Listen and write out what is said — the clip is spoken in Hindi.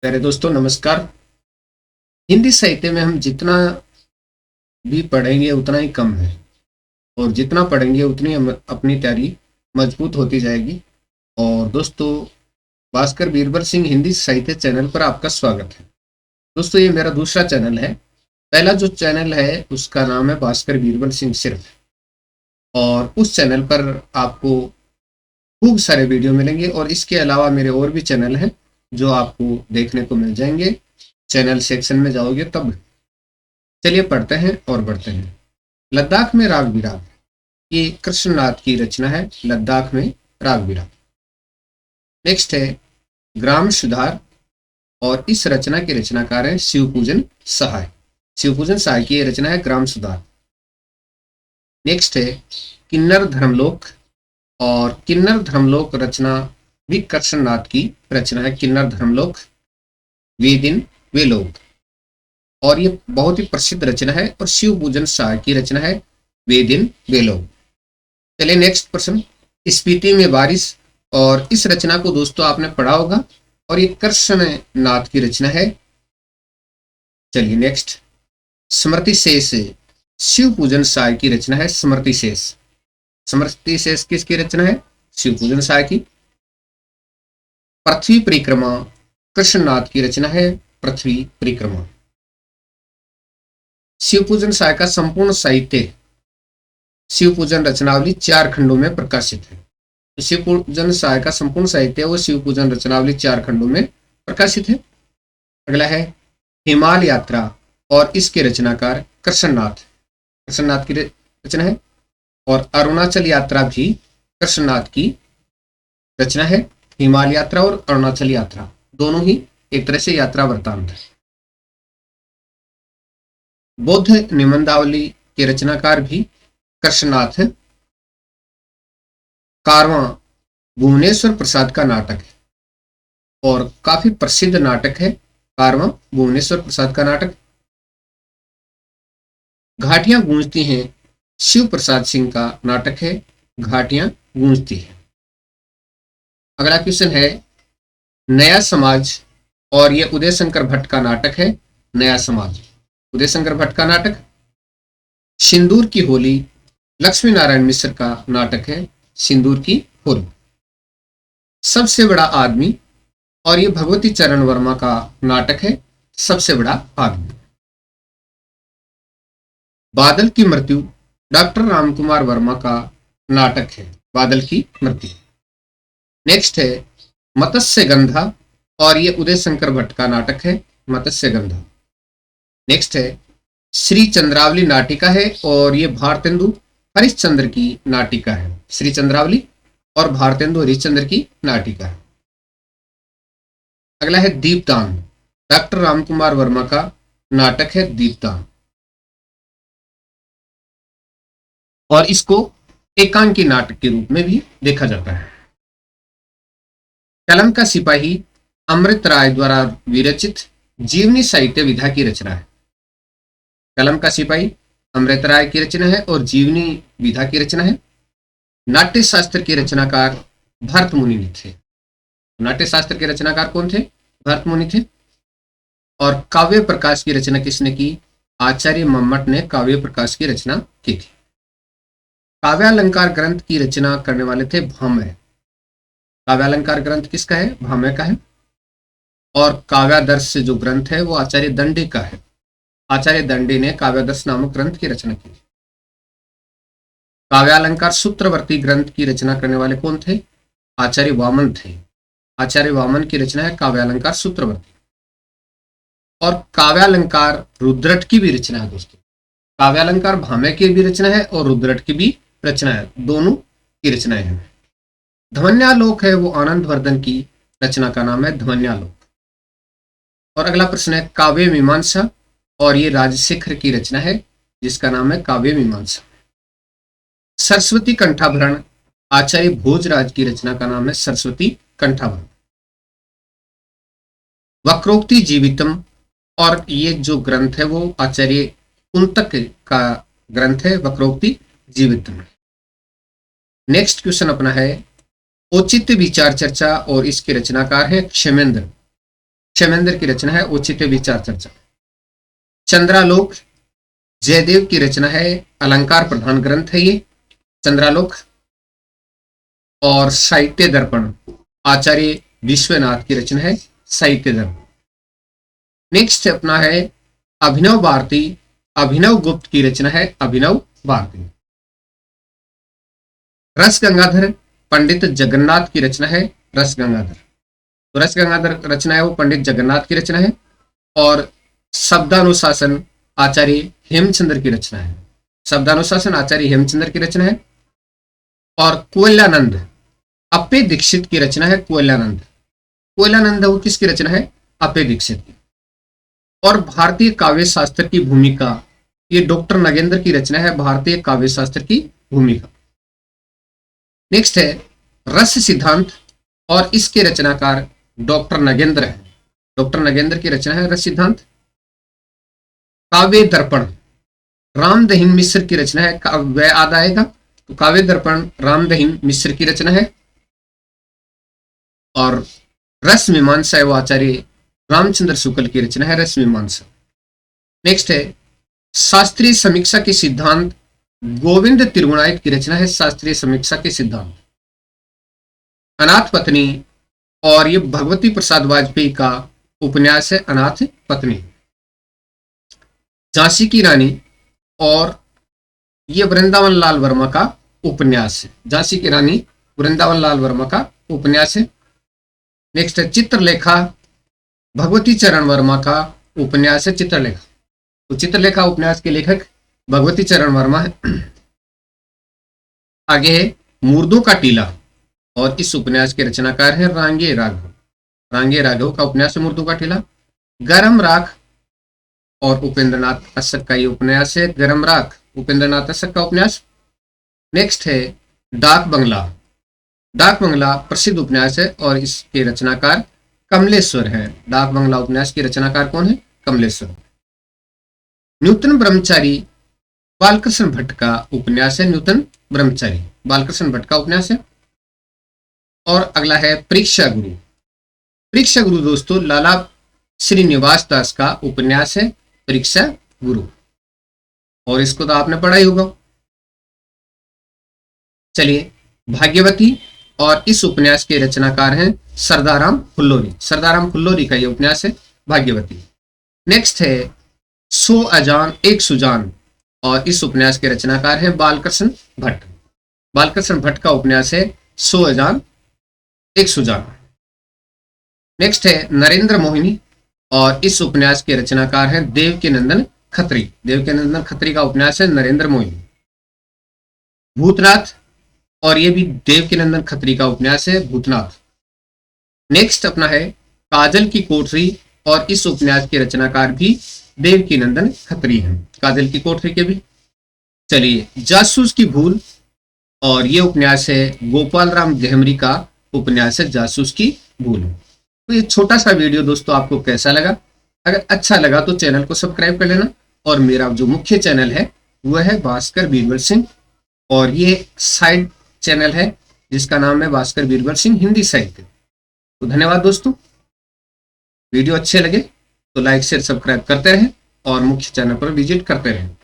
प्यारे दोस्तों नमस्कार। हिंदी साहित्य में हम जितना भी पढ़ेंगे उतना ही कम है और जितना पढ़ेंगे उतनी हम अपनी तैयारी मजबूत होती जाएगी। और दोस्तों, भास्कर बीरबल सिंह हिंदी साहित्य चैनल पर आपका स्वागत है। दोस्तों, ये मेरा दूसरा चैनल है। पहला जो चैनल है उसका नाम है भास्कर बीरबल सिंह सिर्फ, और उस चैनल पर आपको खूब सारे वीडियो मिलेंगे और इसके अलावा मेरे और भी चैनल हैं जो आपको देखने को मिल जाएंगे। चैनल सेक्शन में जाओगे तब। चलिए पढ़ते हैं और बढ़ते हैं। लद्दाख में राग विराग, ये कृष्णनाथ की रचना है। लद्दाख में राग विराग। नेक्स्ट है ग्राम सुधार, और इस रचना के रचनाकार हैं शिवपूजन सहाय। शिवपूजन सहाय की ये रचना है ग्राम सुधार। नेक्स्ट है किन्नर धर्मलोक, और किन्नर धर्मलोक रचना भी कृष्णनाथ की रचना है। किन्नर धर्मलोक, वे दिन वे लोग, और ये बहुत ही प्रसिद्ध रचना है और शिवपूजन सहाय की रचना है वे दिन वे लोग। चलिए नेक्स्ट प्रश्न, स्पीति में बारिश, और इस रचना को दोस्तों आपने पढ़ा होगा और ये कृष्णनाथ की रचना है। चलिए नेक्स्ट, स्मृति शेष, शिवपूजन सहाय की रचना है स्मृति शेष। स्मृति शेष किसकी रचना है? शिवपूजन सहाय की। पृथ्वी परिक्रमा, कृष्णनाथ की रचना है पृथ्वी परिक्रमा। शिवपूजन सहाय का संपूर्ण साहित्य शिवपूजन रचनावली 4 खंडों में प्रकाशित है। शिवपूजन सहाय का संपूर्ण साहित्य वो शिवपूजन रचनावली 4 खंडों में प्रकाशित है। अगला है हिमालय यात्रा, और इसके रचनाकार कृष्णनाथ। कृष्णनाथ की रचना है। और अरुणाचल यात्रा भी कृष्णनाथ की रचना है। हिमालय यात्रा और अरुणाचल यात्रा दोनों ही एक तरह से यात्रा वृत्तांत है। बौद्ध निबंधावली के रचनाकार भी कृष्णनाथ है। कारवां भुवनेश्वर प्रसाद का नाटक है और काफी प्रसिद्ध नाटक है कारवां भुवनेश्वर प्रसाद का नाटक। घाटियां गूंजती हैं, शिव प्रसाद सिंह का नाटक है घाटियां गूंजती है। अगला क्वेश्चन है नया समाज, और यह उदय शंकर भट्ट का नाटक है नया समाज। उदय शंकर भट्ट का नाटक। सिंदूर की होली, लक्ष्मी नारायण मिश्र का नाटक है सिंदूर की होली। सबसे बड़ा आदमी, और यह भगवती चरण वर्मा का नाटक है सबसे बड़ा आदमी। बादल की मृत्यु, डॉक्टर रामकुमार वर्मा का नाटक है बादल की मृत्यु। नेक्स्ट है मत्स्य गंधा, और यह उदय शंकर भट्ट का नाटक है मत्स्य गंधा। नेक्स्ट है श्री चंद्रावली नाटिका है, और यह भारतेंदु हरिश्चंद्र की नाटिका है। श्री चंद्रावली और भारतेंदु हरिश्चंद्र की नाटिका है। अगला है दीपदान, डॉक्टर रामकुमार वर्मा का नाटक है दीपदान, और इसको एकांकी नाटक के रूप में भी देखा जाता है। कलम का सिपाही अमृत राय द्वारा विरचित जीवनी साहित्य विधा की रचना है। कलम का सिपाही अमृत राय की रचना है और जीवनी विधा की रचना है। नाट्य शास्त्र के रचनाकार भरत मुनि थे। नाट्य शास्त्र के रचनाकार कौन थे? भरत मुनि थे। और काव्य प्रकाश की रचना किसने की? आचार्य मम्मट ने काव्य प्रकाश की रचना की थी। काव्यालंकार ग्रंथ की रचना करने वाले थे भामह। काव्यालंकार ग्रंथ किसका है? भामह का है। और काव्यादर्श जो ग्रंथ है वो आचार्य दंडी का है। आचार्य दंडी ने काव्यादर्श नामक ग्रंथ की रचना की। काव्यालंकार सूत्रवर्ती ग्रंथ की रचना करने वाले कौन थे? आचार्य वामन थे। आचार्य वामन की रचना है काव्यालंकार सूत्रवर्ती। और काव्यालंकार रुद्रट की भी रचना है दोस्तों। काव्यालंकार भामह की भी रचना है और रुद्रट की भी रचना है, दोनों की रचनाएं हैं। ध्वन्यालोक है वो आनंद वर्धन की रचना का नाम है ध्वन्यालोक। और अगला प्रश्न है काव्य मीमांसा, और ये राजशेखर की रचना है जिसका नाम है काव्य मीमांसा। सरस्वती कंठाभरण, आचार्य भोजराज की रचना का नाम है सरस्वती कंठाभरण। वक्रोक्ति जीवितम, और ये जो ग्रंथ है वो आचार्य कुंतक का ग्रंथ है वक्रोक्ति जीवितम। नेक्स्ट क्वेश्चन अपना है औचित्य विचार चर्चा, और इसके रचनाकार है क्षेमेंद्र। क्षेमेंद्र की रचना है औचित्य विचार चर्चा। चंद्रालोक जयदेव की रचना है, अलंकार प्रधान ग्रंथ है ये चंद्रालोक। और साहित्य दर्पण आचार्य विश्वनाथ की रचना है, साहित्य दर्पण। नेक्स्ट अपना है अभिनव भारती, अभिनव गुप्त की रचना है, अभिनव भारती। रस गंगाधर पंडित जगन्नाथ की रचना है, रस गंगाधर। तो रस गंगाधर रचना है वो पंडित जगन्नाथ की रचना है। और शब्दानुशासन आचार्य हेमचंद्र की रचना है, शब्दानुशासन आचार्य हेमचंद्र की रचना है। और कोयलानंद अपे दीक्षित की रचना है, कोयलानंद। कोयलानंद वो किसकी रचना है, अपे दीक्षित की। और भारतीय काव्य शास्त्र की भूमिका, ये डॉक्टर नगेंद्र की रचना है, भारतीय काव्य शास्त्र की भूमिका। नेक्स्ट है रस सिद्धांत, और इसके रचनाकार डॉक्टर नगेंद्र है, डॉक्टर नगेंद्र की रचना है रस सिद्धांत। काव्य दर्पण रामदहीन मिश्र की रचना है, वह याद आएगा तो काव्य दर्पण रामदहीन मिश्र की रचना है। और रस मीमांसा है वो आचार्य रामचंद्र शुक्ल की रचना है, रस मीमांसा। नेक्स्ट है शास्त्रीय समीक्षा के सिद्धांत, गोविंद त्रिगुणायत की रचना है, शास्त्रीय समीक्षा के सिद्धांत। अनाथ पत्नी, और ये भगवती प्रसाद वाजपेयी का उपन्यास है, अनाथ पत्नी। झांसी की रानी, और ये वृंदावन लाल वर्मा का उपन्यास है, झांसी की रानी वृंदावन लाल वर्मा का उपन्यास है। नेक्स्ट है चित्रलेखा, भगवती चरण वर्मा का उपन्यास है, चित्रलेखा। तो चित्रलेखा उपन्यास के लेखक भगवती चरण वर्मा है। आगे है मुर्दों का टीला, और इस उपन्यास के रचनाकार है रांगे राघव, रांगे राघव का उपन्यास है मुर्दों का टीला। गरम राख, और उपेंद्रनाथ अशक का ये उपन्यास है, गरम राख उपेंद्रनाथ अशक का उपन्यास। नेक्स्ट है डाक बंगला, डाक बंगला प्रसिद्ध उपन्यास है, और इसके रचनाकार कमलेश्वर है। डाक बंगला उपन्यास के रचनाकार कौन है, कमलेश्वर। न्यूतन ब्रह्मचारी बालकृष्ण भट्ट का उपन्यास है, न्यूतन ब्रह्मचारी बालकृष्ण भट्ट का उपन्यास है। और अगला है परीक्षा गुरु, परीक्षा गुरु दोस्तों लाला श्रीनिवास दास का उपन्यास है, परीक्षा गुरु, और इसको तो आपने पढ़ा ही होगा। चलिए भाग्यवती, और इस उपन्यास के रचनाकार हैं सरदाराम फुल्लोरी, सरदाराम फुल्लोरी का यह उपन्यास है भाग्यवती। नेक्स्ट है सो अजान एक सुजान, और इस उपन्यास के रचनाकार हैं बालकृष्ण भट्ट, बालकृष्ण भट्ट का उपन्यास है सो अजान एक सुजान। नेक्स्ट है नरेंद्र मोहिनी, और इस उपन्यास के रचनाकार हैं देवकीनंदन खत्री, देवकीनंदन खत्री का उपन्यास है नरेंद्र मोहिनी। भूतनाथ, और ये भी देवकीनंदन खत्री का उपन्यास है भूतनाथ। नेक्स्ट अपना है काजल की कोठरी, और इस उपन्यास के रचनाकार भी देवकीनंदन खत्री हैं, काजल की कोठरी के भी। चलिए जासूस की भूल, और ये उपन्यास है गोपाल राम देहमरी का उपन्यास है जासूस की भूल। तो ये छोटा सा वीडियो दोस्तों आपको कैसा लगा, अगर अच्छा लगा तो चैनल को सब्सक्राइब कर लेना। और मेरा जो मुख्य चैनल है वह है भास्कर बीरबल सिंह, और ये साइड चैनल है जिसका नाम है भास्कर बीरबल सिंह हिंदी साहित्य। तो धन्यवाद दोस्तों, वीडियो अच्छे लगे तो लाइक शेयर सब्सक्राइब करते रहें, और मुख्य चैनल पर विजिट करते रहें।